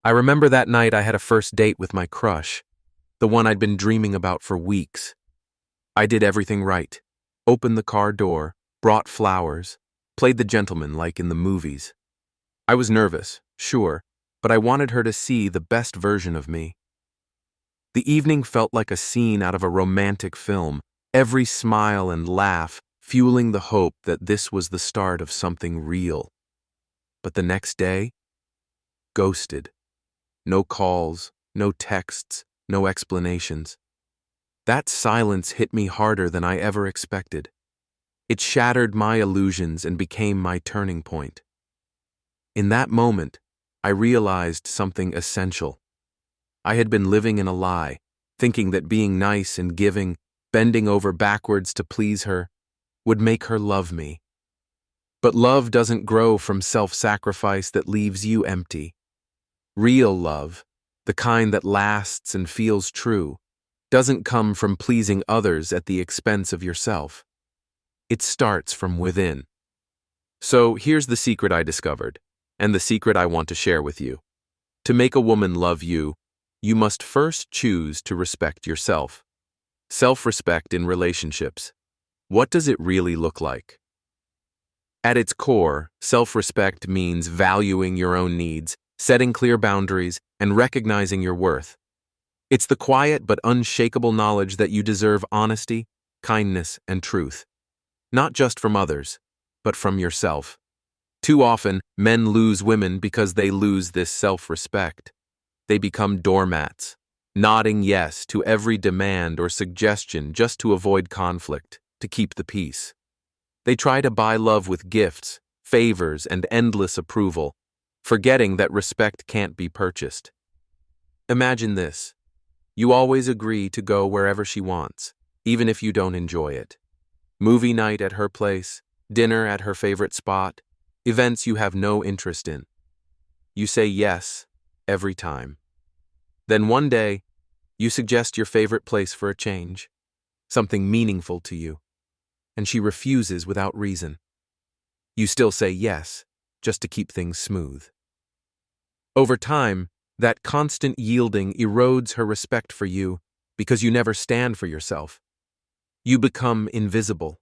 I remember that night I had a first date with my crush, the one I'd been dreaming about for weeks. I did everything right. Opened the car door, brought flowers, played the gentleman like in the movies. I was nervous, sure, but I wanted her to see the best version of me. The evening felt like a scene out of a romantic film, every smile and laugh fueling the hope that this was the start of something real. But the next day, ghosted. No calls, no texts, no explanations. That silence hit me harder than I ever expected. It shattered my illusions and became my turning point. In that moment, I realized something essential. I had been living in a lie, thinking that being nice and giving, bending over backwards to please her, would make her love me. But love doesn't grow from self-sacrifice that leaves you empty. Real love, the kind that lasts and feels true, doesn't come from pleasing others at the expense of yourself. It starts from within. So here's the secret I discovered, and the secret I want to share with you. To make a woman love you, you must first choose to respect yourself. Self-respect in relationships. What does it really look like? At its core, self-respect means valuing your own needs, setting clear boundaries, and recognizing your worth. It's the quiet but unshakable knowledge that you deserve honesty, kindness, and truth. Not just from others, but from yourself. Too often, men lose women because they lose this self-respect. They become doormats, nodding yes to every demand or suggestion just to avoid conflict, to keep the peace. They try to buy love with gifts, favors, and endless approval, forgetting that respect can't be purchased. Imagine this. You always agree to go wherever she wants, even if you don't enjoy it. Movie night at her place, dinner at her favorite spot, events you have no interest in. You say yes every time. Then one day, you suggest your favorite place for a change, something meaningful to you, and she refuses without reason. You still say yes, just to keep things smooth. Over time, that constant yielding erodes her respect for you because you never stand for yourself. You become invisible,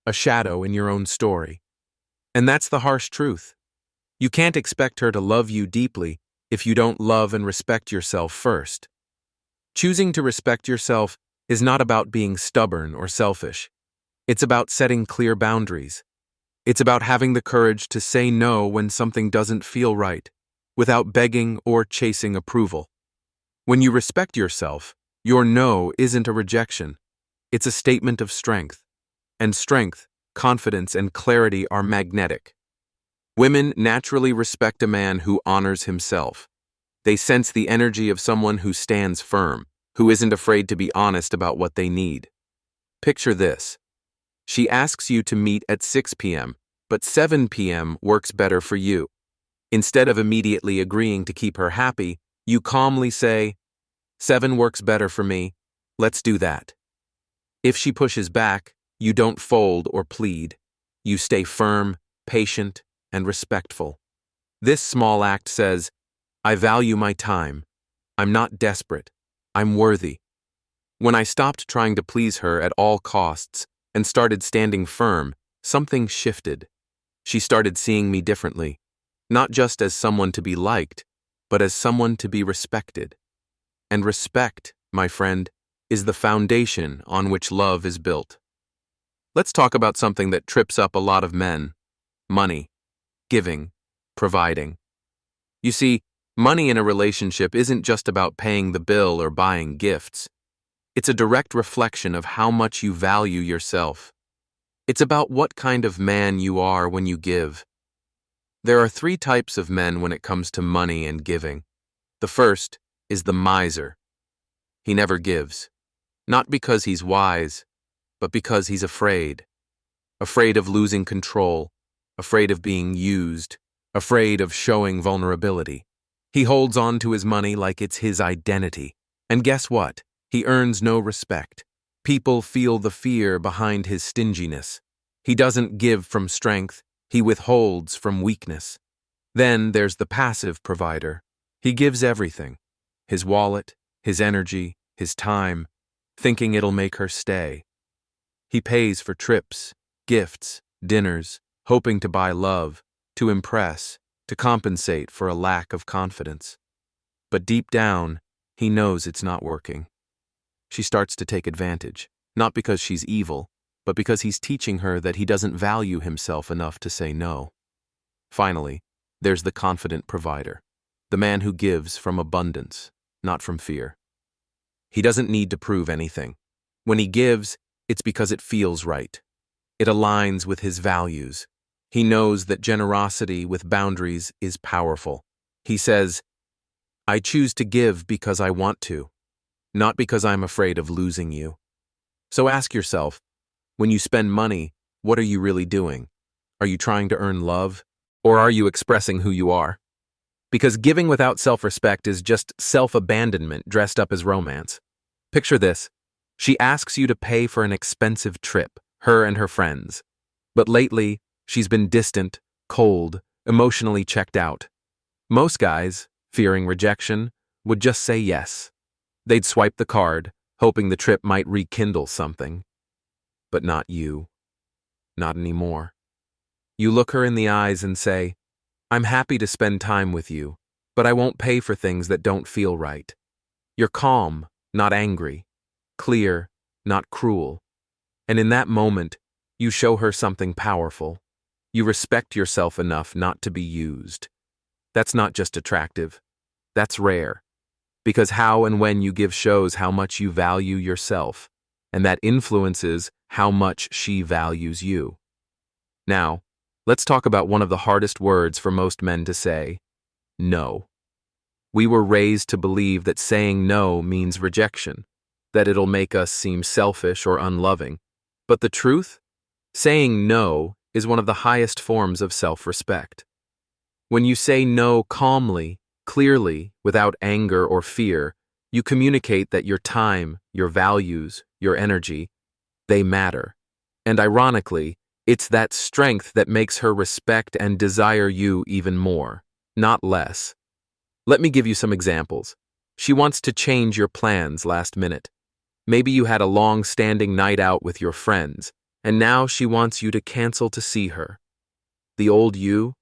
a shadow in your own story. And that's the harsh truth. You can't expect her to love you deeply if you don't love and respect yourself first. Choosing to respect yourself is not about being stubborn or selfish. It's about setting clear boundaries. It's about having the courage to say no when something doesn't feel right, without begging or chasing approval. When you respect yourself, your no isn't a rejection. It's a statement of strength. And strength, confidence, and clarity are magnetic. Women naturally respect a man who honors himself. They sense the energy of someone who stands firm, who isn't afraid to be honest about what they need. Picture this. She asks you to meet at 6 p.m., but 7 p.m. works better for you. Instead of immediately agreeing to keep her happy, you calmly say, 7 works better for me, let's do that. If she pushes back, you don't fold or plead. You stay firm, patient, and respectful. This small act says, I value my time. I'm not desperate. I'm worthy. When I stopped trying to please her at all costs and started standing firm, something shifted. She started seeing me differently, not just as someone to be liked, but as someone to be respected. And respect, my friend, is the foundation on which love is built. Let's talk about something that trips up a lot of men: money, giving, providing. You see, money in a relationship isn't just about paying the bill or buying gifts. It's a direct reflection of how much you value yourself. It's about what kind of man you are when you give. There are 3 types of men when it comes to money and giving. The first is the miser. He never gives. Not because he's wise, but because he's afraid. Afraid of losing control, afraid of being used, afraid of showing vulnerability. He holds on to his money like it's his identity. And guess what? He earns no respect. People feel the fear behind his stinginess. He doesn't give from strength, he withholds from weakness. Then there's the passive provider. He gives everything, his wallet, his energy, his time, thinking it'll make her stay. He pays for trips, gifts, dinners, hoping to buy love, to impress, to compensate for a lack of confidence. But deep down, he knows it's not working. She starts to take advantage, not because she's evil, but because he's teaching her that he doesn't value himself enough to say no. Finally, there's the confident provider, the man who gives from abundance, not from fear. He doesn't need to prove anything. When he gives, it's because it feels right. It aligns with his values. He knows that generosity with boundaries is powerful. He says, "I choose to give because I want to, not because I'm afraid of losing you." So ask yourself, when you spend money, what are you really doing? Are you trying to earn love, or are you expressing who you are? Because giving without self-respect is just self-abandonment dressed up as romance. Picture this. She asks you to pay for an expensive trip, her and her friends. But lately, she's been distant, cold, emotionally checked out. Most guys, fearing rejection, would just say yes. They'd swipe the card, hoping the trip might rekindle something. But not you. Not anymore. You look her in the eyes and say, "I'm happy to spend time with you, but I won't pay for things that don't feel right." You're calm, not angry. Clear, not cruel. And in that moment, you show her something powerful. You respect yourself enough not to be used. That's not just attractive. That's rare. Because how and when you give shows how much you value yourself, and that influences how much she values you. Now, let's talk about one of the hardest words for most men to say: no. We were raised to believe that saying no means rejection, that it'll make us seem selfish or unloving. But the truth? Saying no is one of the highest forms of self-respect. When you say no calmly, clearly, without anger or fear, you communicate that your time, your values, your energy, they matter. And ironically, it's that strength that makes her respect and desire you even more, not less. Let me give you some examples. She wants to change your plans last minute. Maybe you had a long-standing night out with your friends, and now she wants you to cancel to see her. The old you?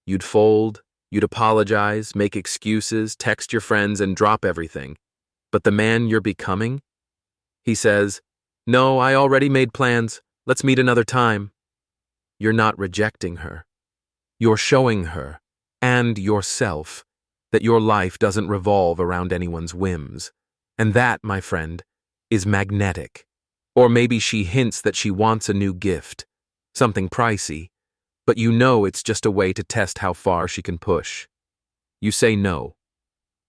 You'd fold, you'd apologize, make excuses, text your friends, and drop everything. But the man you're becoming? He says, "No, I already made plans. Let's meet another time." You're not rejecting her. You're showing her, and yourself, that your life doesn't revolve around anyone's whims. And that, my friend, is magnetic. Or maybe she hints that she wants a new gift, something pricey, but you know it's just a way to test how far she can push. You say no,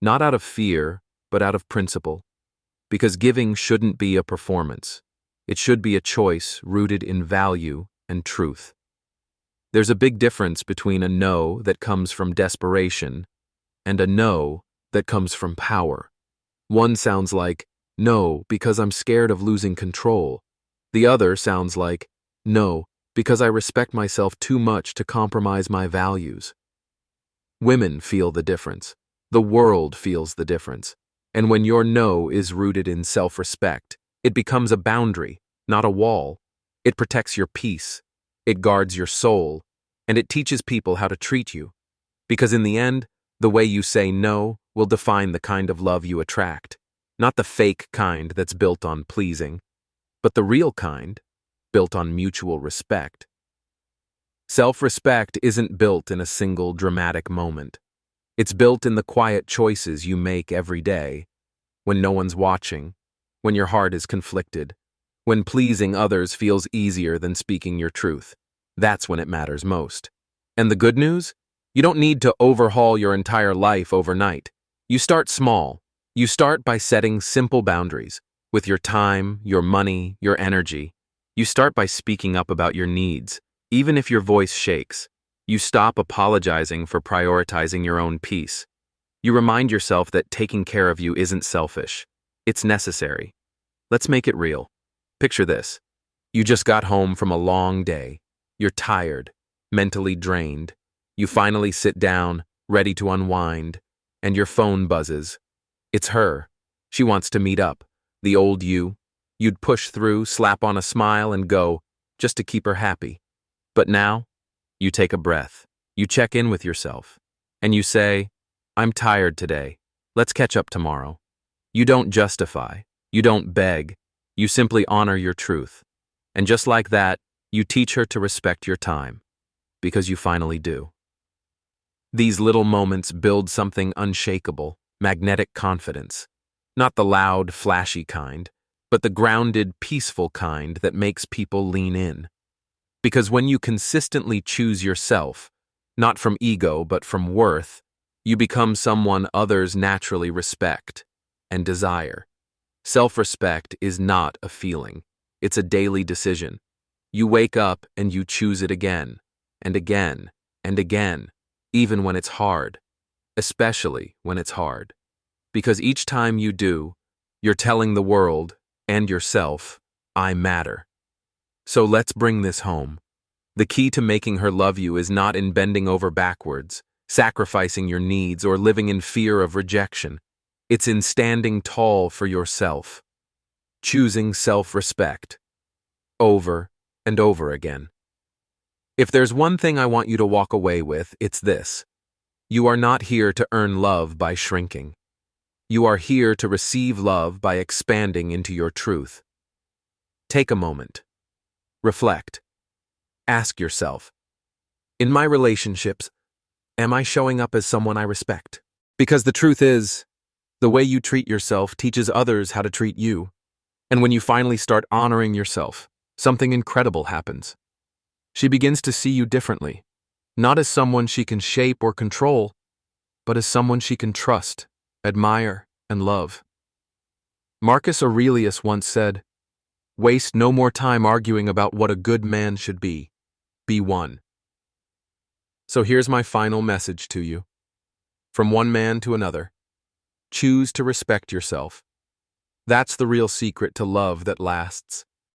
not out of fear, but out of principle, because giving shouldn't be a performance. It should be a choice rooted in value and truth. There's a big difference between a no that comes from desperation and a no that comes from power. One sounds like, "No, because I'm scared of losing control." The other sounds like, "No, because I respect myself too much to compromise my values." Women feel the difference. The world feels the difference. And when your no is rooted in self-respect, it becomes a boundary, not a wall. It protects your peace. It guards your soul. And it teaches people how to treat you. Because in the end, the way you say no will define the kind of love you attract. Not the fake kind that's built on pleasing, but the real kind, built on mutual respect. Self-respect isn't built in a single dramatic moment. It's built in the quiet choices you make every day, when no one's watching, when your heart is conflicted, when pleasing others feels easier than speaking your truth. That's when it matters most. And the good news? You don't need to overhaul your entire life overnight. You start small. You start by setting simple boundaries with your time, your money, your energy. You start by speaking up about your needs, even if your voice shakes. You stop apologizing for prioritizing your own peace. You remind yourself that taking care of you isn't selfish. It's necessary. Let's make it real. Picture this. You just got home from a long day. You're tired, mentally drained. You finally sit down, ready to unwind. and your phone buzzes. It's her. She wants to meet up. The old you. You'd push through, slap on a smile, and go, just to keep her happy. But now, you take a breath. You check in with yourself. And you say, I'm tired today. Let's catch up tomorrow. You don't justify. You don't beg. You simply honor your truth. And just like that, you teach her to respect your time. Because you finally do. These little moments build something unshakable, magnetic confidence. Not the loud, flashy kind, but the grounded, peaceful kind that makes people lean in. Because when you consistently choose yourself, not from ego but from worth, you become someone others naturally respect and desire. Self-respect is not a feeling. It's a daily decision. You wake up and you choose it again, and again, and again, even when it's hard, especially when it's hard. Because each time you do, you're telling the world and yourself, I matter. So let's bring this home. The key to making her love you is not in bending over backwards, sacrificing your needs, or living in fear of rejection. It's in standing tall for yourself, choosing self-respect, over and over again. If there's one thing I want you to walk away with, it's this. You are not here to earn love by shrinking. You are here to receive love by expanding into your truth. Take a moment. Reflect. Ask yourself, in my relationships, am I showing up as someone I respect? Because the truth is, the way you treat yourself teaches others how to treat you. And when you finally start honoring yourself, something incredible happens. She begins to see you differently, not as someone she can shape or control, but as someone she can trust, admire, and love. Marcus Aurelius once said, "Waste no more time arguing about what a good man should be. Be one." So here's my final message to you. From one man to another, choose to respect yourself. That's the real secret to love that lasts.